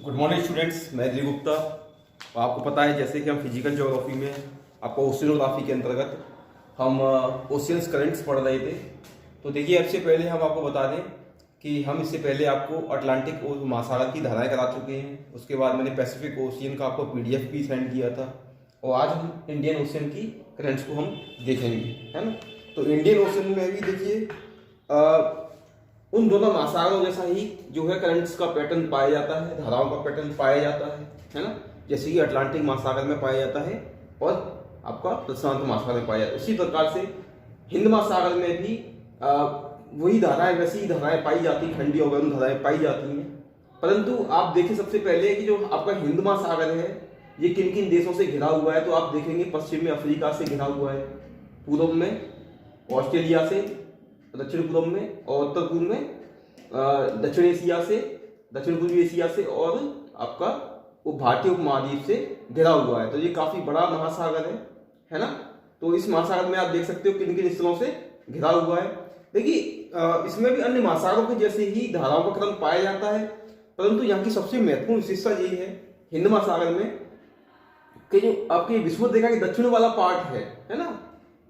Good morning students, मैं दिलीप गुप्ता। आपको पता है जैसे कि हम फिजिकल ज्योग्राफी में आपको ओशिनोग्राफी के अंतर्गत हम ओशियंस करंट्स पढ़ रहे थे। तो देखिए, सबसे पहले हम आपको बता दें कि हम इससे पहले आपको अटलांटिक और महासागर की धाराएं करा चुके हैं। उसके बाद मैंने पैसिफिक ओशियन का आपको पीडीएफ भी सेंड किया था और आज हम इंडियन ओशियन की करंट्स को हम देखेंगे, है ना। तो इंडियन ओशियन में भी देखिए उन दोनों महासागरों जैसा ही जो है करंट्स का पैटर्न पाया जाता है, धाराओं का पैटर्न पाया जाता है ना। जैसे कि अटलांटिक महासागर में पाया जाता है और आपका प्रशांत महासागर में पाया जाता है। उसी प्रकार से हिंद महासागर में भी वही धाराएं, वैसी ही धाराएं पाई जाती, ठंडी और गर्म धाराएं पाई जाती हैं। परंतु आप देखिए सबसे पहले कि जो आपका हिंद महासागर है ये किन किन देशों से घिरा हुआ है। तो आप देखेंगे पश्चिम में अफ्रीका से घिरा हुआ है, पूर्व में ऑस्ट्रेलिया से, दक्षिण पूर्व में और उत्तर पूर्व में दक्षिण एशिया से, दक्षिण पूर्वी एशिया से और आपका वो भारतीय उपमहाद्वीप से घिरा हुआ है। तो ये काफी बड़ा महासागर है ना। तो इस महासागर में आप देख सकते हो किन किन स्थलों से घिरा हुआ है। देखिए इसमें भी अन्य महासागरों के जैसे ही धाराओं का क्रम पाया जाता है, परंतु यहाँ की सबसे महत्वपूर्ण विशेषता यही है हिंद महासागर में कि जो आपके विषुवरेखा के दक्षिण वाला पार्ट है ना,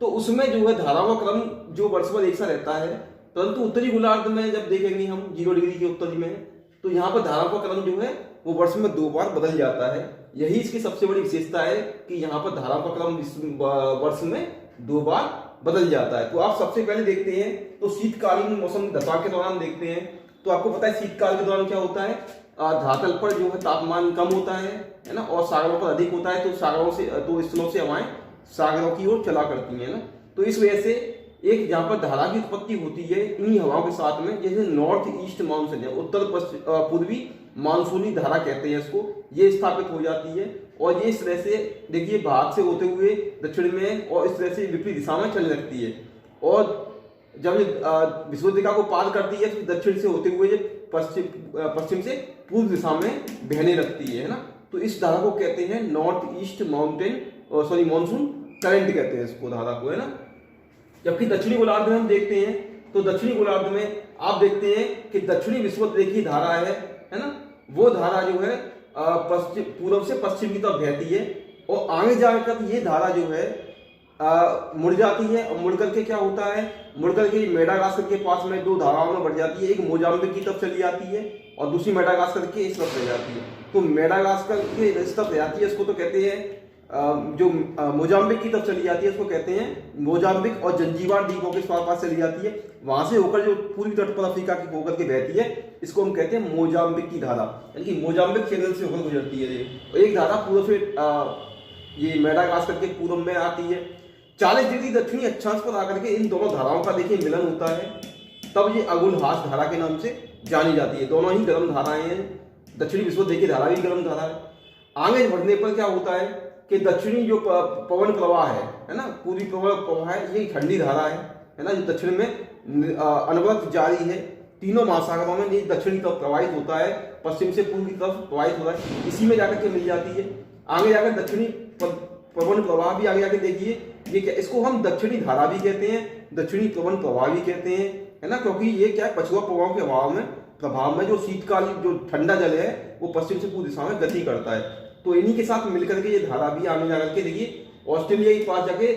तो उसमें जो है धाराओं का क्रम जो वर्ष भर एक सा रहता है। परंतु उत्तरी गोलार्ध में जब देखेंगे हम 0 डिग्री के उत्तरी में, तो यहाँ पर धाराओं का क्रम जो है वो वर्ष में 2 बार बदल जाता है। यही इसकी सबसे बड़ी विशेषता है कि यहाँ पर धाराओं का क्रम वर्ष में 2 बार बदल जाता है। तो आप सबसे पहले देखते हैं तो शीतकालीन मौसम दशा के दौरान देखते हैं तो आपको पता है शीतकाल के दौरान क्या होता है, धरातल पर जो है तापमान कम होता है ना, और सागरों पर अधिक होता है। तो सागरों से, तो स्थलों से हवाएं सागरों की ओर चला करती है ना। तो इस वजह से एक जहां पर धारा की उत्पत्ति होती है इन्हीं हवाओं के साथ में, जैसे नॉर्थ ईस्ट मानसून है, उत्तर पूर्वी मानसूनी धारा कहते हैं इसको, ये स्थापित हो जाती है। और ये इस तरह से देखिए भारत से होते हुए दक्षिण में और इस तरह से विपरीत दिशा में चलने लगती है। और जब ये विषुवरेखा को पार करती है तो दक्षिण से होते हुए पश्चिम से पूर्व दिशा में बहने लगती है ना। तो इस धारा को कहते हैं नॉर्थ ईस्ट मानसून करंट कहते हैं इसको, धारा को, है ना। जबकि दक्षिणी गोलार्ध में हम देखते हैं तो दक्षिणी गोलार्ध में आप देखते हैं कि दक्षिणी विषुवरेखीय धारा है ना, वो धारा जो है पूर्व से पश्चिम की तरफ बहती है और आगे जाकर ये धारा जो है मुड़ जाती है। और मुड़ करके क्या होता है, मुड़ करके मेडागास्कर के पास में 2 धाराओं में बढ़ जाती है। एक मोजाम्बिक की तरफ चली जाती है और दूसरी मेडागास्कर के इस तरफ रह जाती है। तो मेडागास्कर के इस तरफ जाती है इसको तो कहते हैं जो मोजाम्बिक की तरफ चली जाती है उसको कहते हैं मोजाम्बिक, और जंजीबार द्वीपों के पास चली जाती है, वहां से होकर जो पूर्वी तट पर अफ्रीका की होकर के बहती है इसको हम कहते हैं मोजाम्बिक की धारा, यानी कि मोजाम्बिक चैनल से होकर गुजरती है ये। एक धारा पूर्व से ये मेडागास्कर के पूर्व में आती है। 40 डिग्री दक्षिणी अक्षांश पर आकर के इन दोनों धाराओं का देखिए मिलन होता है, तब ये अगुलहास धारा के नाम से जानी जाती है। दोनों ही गर्म धाराएं हैं, दक्षिणी विषुवरेखीय धारा भी गर्म धारा है। आगे बढ़ने पर क्या होता है कि दक्षिणी जो पवन प्रवाह है ना, पूर्वी पवन प्रवाह है, ये ठंडी धारा है ना, जो दक्षिण में अनवरत जारी है। तीनों महासागरों में ये दक्षिणी तरफ प्रवाहित होता है, पश्चिम से पूर्व की तरफ प्रवाहित होता है, इसी में जाकर के मिल जाती है। आगे जाकर दक्षिणी पवन प्रवाह भी आगे जाके देखिए ये क्या, इसको हम दक्षिणी धारा भी कहते हैं, दक्षिणी पवन प्रवाह भी कहते हैं, है ना, क्योंकि ये क्या है पछुआ प्रभाव के प्रभाव में जो शीतकालीन जो ठंडा जल है वो पश्चिम से पूर्व दिशा में गति करता है। तो इन्हीं के साथ मिलकर के ये धारा भी आगे जाकर के देखिए ऑस्ट्रेलिया के पास जाके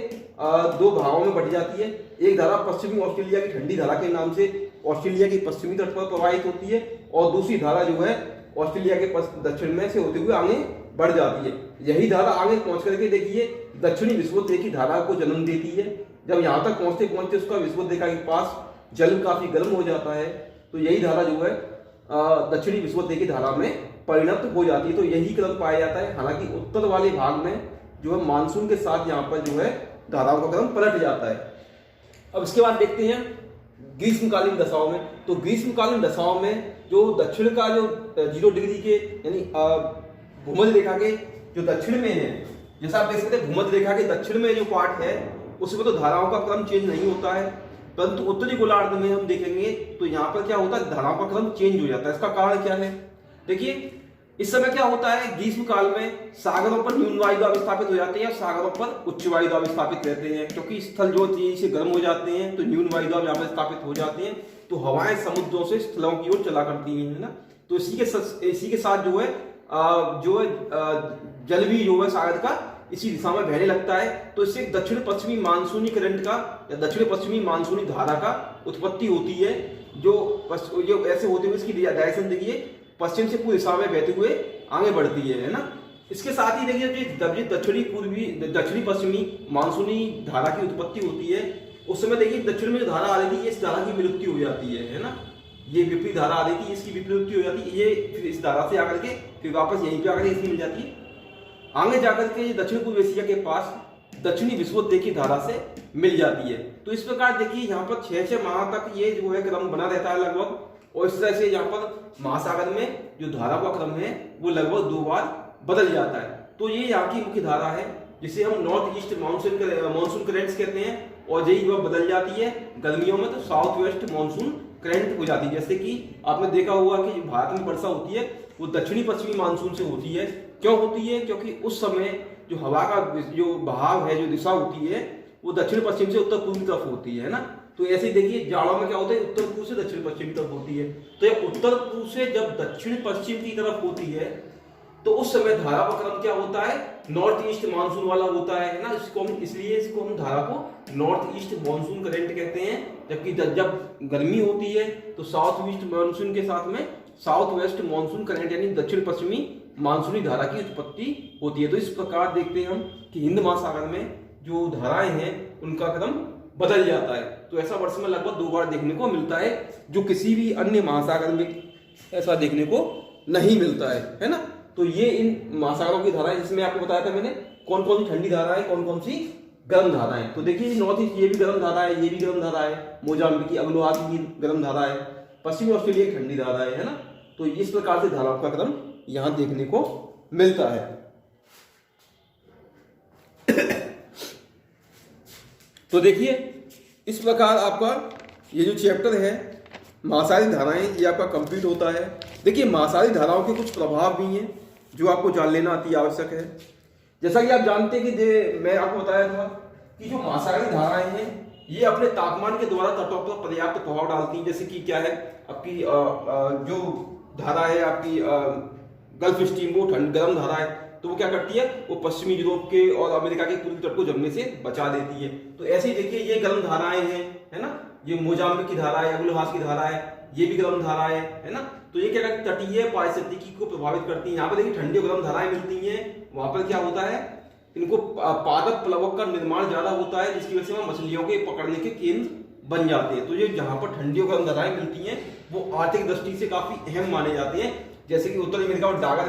2 भागों में बढ़ जाती है। एक धारा पश्चिमी ऑस्ट्रेलिया की ठंडी धारा के नाम से ऑस्ट्रेलिया की पश्चिमी तट पर प्रवाहित होती है, और दूसरी धारा जो है ऑस्ट्रेलिया के दक्षिण में से होते हुए आगे बढ़ जाती है। यही धारा आगे पहुंच करके देखिए दक्षिणी विषुवरेखीय धारा को जन्म देती है। जब यहाँ तक पहुंचते पहुंचते उसका विषुवरेखा के पास जल काफी गर्म हो जाता है, तो यही धारा जो है दक्षिणी विषुवरेखीय धारा में परिणत हो जाती है। तो यही क्रम पाया जाता है। हालांकि उत्तर वाले भाग में जो है मानसून के साथ यहाँ पर जो है धाराओं का क्रम पलट जाता है। अब इसके बाद देखते हैं ग्रीष्मकालीन दशाओं में। तो ग्रीष्मकालीन दशाओं में जो दक्षिण का जो 0 डिग्री के यानी भूमध्य रेखा के जो दक्षिण में है, जैसा आप देख सकते हैं भूमध्य रेखा के दक्षिण में जो पार्ट है उसमें तो धाराओं का क्रम चेंज नहीं होता है, परंतु उत्तरी गोलार्ध में हम देखेंगे तो यहाँ पर क्या होता है, धाराओं का क्रम चेंज हो जाता है। इसका कारण क्या है, देखिए इस समय क्या होता है, ग्रीष्म काल में सागरों पर न्यून वायु दाब स्थापित हो जाते हैं, सागरों पर उच्च वायु दाब स्थापित रहते हैं, क्योंकि स्थल जो तेजी से गर्म हो जाते हैं तो न्यून वायु दाब यहाँ पर स्थापित हो जाते हैं। तो हवाएं समुद्रों से स्थलों की ओर चला करती हैं, है ना। तो इसी के साथ जो है जल भी जो है सागर का इसी दिशा में बहने लगता है। तो इससे दक्षिण पश्चिमी मानसूनी करंट का या दक्षिण पश्चिमी मानसूनी धारा का उत्पत्ति होती है, जो ऐसे होते हुए इसकी डायरेक्शन देखिए पश्चिम से पूर्व दिशा में बहते हुए आगे बढ़ती है ना। इसके साथ ही देखिए जब दक्षिणी पश्चिमी मानसूनी धारा की उत्पत्ति होती है, उस समय देखिए दक्षिण में जो धारा आ रही थी इस धारा की विलुप्ति हो जाती है ना। ये विपरीत धारा आ रही थी, इसकी विलुप्ति हो जाती है, ये फिर इस धारा से आकर के फिर वापस यहीं पे आकर इसकी मिल जाती है। आगे जाकर के ये दक्षिण पूर्व एशिया के पास दक्षिणी विषुवत की धारा से मिल जाती है। तो इस प्रकार देखिए यहाँ पर 6 माह तक ये जो है क्रम बना रहता है लगभग, और इस तरह से यहाँ पर महासागर में जो धारा का क्रम है वो लगभग 2 बार बदल जाता है। तो ये यहाँ की मुख्य धारा है जिसे हम नॉर्थ ईस्ट मानसून करंट्स कहते हैं, और यही वह बदल जाती है गर्मियों में तो साउथ वेस्ट मानसून करंट हो जाती है। जैसे कि आपने देखा होगा कि भारत में वर्षा होती है वो दक्षिणी पश्चिमी मानसून से होती है। क्यों होती है? क्योंकि उस समय जो हवा का जो बहाव है, जो दिशा होती है वो दक्षिण पश्चिम से उत्तर पूर्व की तरफ होती है ना। तो ऐसे ही देखिए जाड़ों में क्या होता है, उत्तर पूर्व से दक्षिण पश्चिम की तरफ होती है। तो ये उत्तर पूर्व से जब दक्षिण पश्चिम की तरफ होती है तो उस समय धारा का क्रम क्या होता है, नॉर्थ ईस्ट मानसून वाला होता है ना। इसको हम धारा को नॉर्थ ईस्ट मानसून करंट कहते हैं। जबकि जब गर्मी होती है तो साउथ ईस्ट मानसून के साथ में साउथ वेस्ट मानसून करंट यानी दक्षिण पश्चिमी मानसूनी धारा की उत्पत्ति होती है। तो इस प्रकार देखते हैं हम कि हिंद महासागर में जो धाराएं हैं उनका क्रम बदल जाता है। तो ऐसा वर्ष में लगभग 2 बार देखने को मिलता है, जो किसी भी अन्य महासागर में ऐसा देखने को नहीं मिलता है ना। तो ये इन महासागरों की धाराएं, जिसमें आपको बताया था मैंने कौन कौन सी ठंडी धारा है, कौन कौन सी गर्म धारा है। तो देखिए नॉर्थ ईस्ट ये भी गर्म धारा है, ये भी गर्म धारा है, मोजाम्बिक की अग्लोहार की गर्म धारा है, पश्चिमी ऑस्ट्रेलिया की ठंडी धारा है ना। तो इस प्रकार से धाराओं का क्रम यहां देखने को मिलता है। तो देखिए इस प्रकार आपका ये जो चैप्टर है महासागरीय धाराएं ये आपका कंप्लीट होता है। देखिए महासागरीय धाराओं के कुछ प्रभाव भी हैं जो आपको जान लेना अति आवश्यक है। जैसा कि आप जानते हैं कि मैं आपको बताया था कि जो महासागरीय धाराएं हैं ये अपने तापमान के द्वारा तटों पर पर्याप्त प्रभाव डालती हैं। जैसे कि क्या है, आपकी जो धारा है आपकी गल्फ स्ट्रीम, वो गर्म धारा है, तो वो क्या करती है, वो पश्चिमी यूरोप के और अमेरिका के पूर्वी तट को जमने से बचा देती है। तो ऐसे ही देखिए ये गर्म धाराएं हैं, है ना। ये मोजाम्बिक की धारा है, अग्लोहास की धारा है, ये भी गर्म धारा है ना। तो ये क्या करती है, तटीय पारिस्थितिकी को प्रभावित करती है। यहाँ पर देखिए ठंडी और गर्म धाराएं मिलती हैं। वहां पर क्या होता है, इनको पादप प्लवक का निर्माण ज्यादा होता है, जिसकी वजह से वह मछलियों के पकड़ने के केंद्र बन जाते हैं। तो ये जहां पर ठंडी और गर्म धाराएं मिलती हैं वो आर्थिक दृष्टि से काफी अहम माने जाते हैं। जैसे कि उत्तर अमेरिका में डागर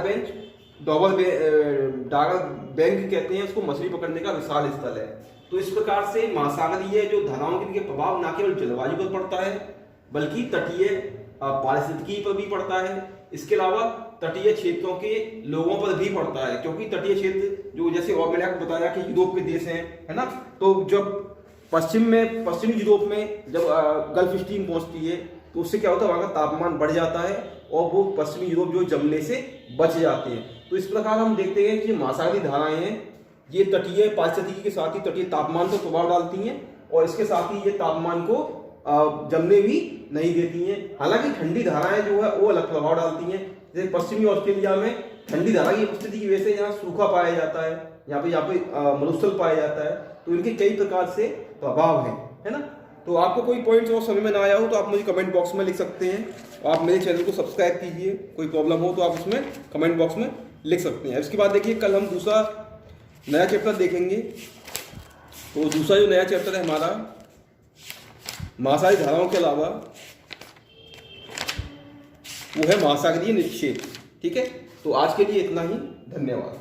बैंक कहते हैं उसको, मछली पकड़ने का विशाल स्थल है। तो इस प्रकार से महासागरीय जो धाराओं के प्रभाव न केवल जलवायु पर पड़ता है बल्कि तटीय पारिस्थितिकी पर भी पड़ता है। इसके अलावा तटीय क्षेत्रों के लोगों पर भी पड़ता है, क्योंकि तटीय क्षेत्र जो जैसे और मैंने आपको बताया कि यूरोप के देश हैं, है ना। तो जब पश्चिमी यूरोप में जब गल्फ स्ट्रीम पहुंचती है तो उससे क्या होता है, वहां का तापमान बढ़ जाता है और वो पश्चिमी यूरोप जो जमने से बच जाते हैं। तो इस प्रकार हम देखते हैं कि महासागरीय धाराएं हैं ये तटीय पारिस्थितिकी के साथ ही तटीय तापमान पर प्रभाव डालती हैं और इसके साथ ही ये तापमान को जमने भी नहीं देती हैं। हालांकि ठंडी धाराएं जो है वो अलग प्रभाव डालती हैं। जैसे पश्चिमी ऑस्ट्रेलिया में ठंडी धारा की उपस्थिति की वजह से यहाँ सूखा पाया जाता है, यहाँ पे मरुस्थल पाया जाता है। तो इनके कई प्रकार से प्रभाव है ना। तो आपको कोई पॉइंट्स और समझ में ना आया हो तो आप मुझे कमेंट बॉक्स में लिख सकते हैं। आप मेरे चैनल को सब्सक्राइब कीजिए, कोई प्रॉब्लम हो तो आप उसमें कमेंट बॉक्स में लिख सकते हैं। इसके बाद देखिए कल हम दूसरा नया चैप्टर देखेंगे। तो दूसरा जो नया चैप्टर है हमारा महासागरीय धाराओं के अलावा वो है महासागरीय निक्षेप। ठीक है, तो आज के लिए इतना ही, धन्यवाद।